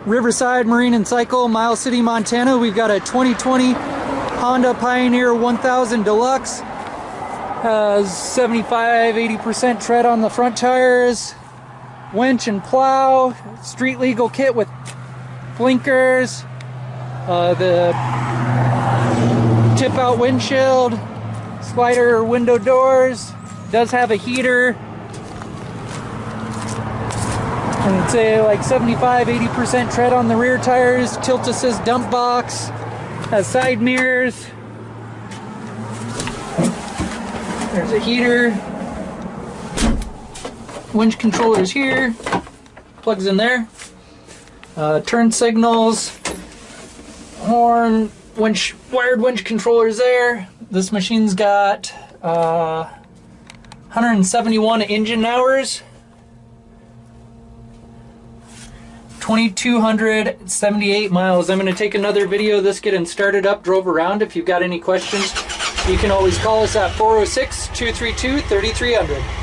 Riverside Marine and Cycle, Miles City, Montana. We've got a 2020 Honda Pioneer 1000 Deluxe. Has 75-80% tread on the front tires. Winch and plow. Street legal kit with blinkers. The tip out windshield. Slider window doors. Does have a heater. And say like 75-80% tread on the rear tires. Tilt assist dump box. Has side mirrors. There's a heater. Winch controllers here. Plugs in there. Turn signals. Horn. Winch, wired winch controllers there. This machine's got 171 engine hours. 2,278 miles. I'm going to take another video of this getting started up, drove around. If you've got any questions, you can always call us at 406-232-3300.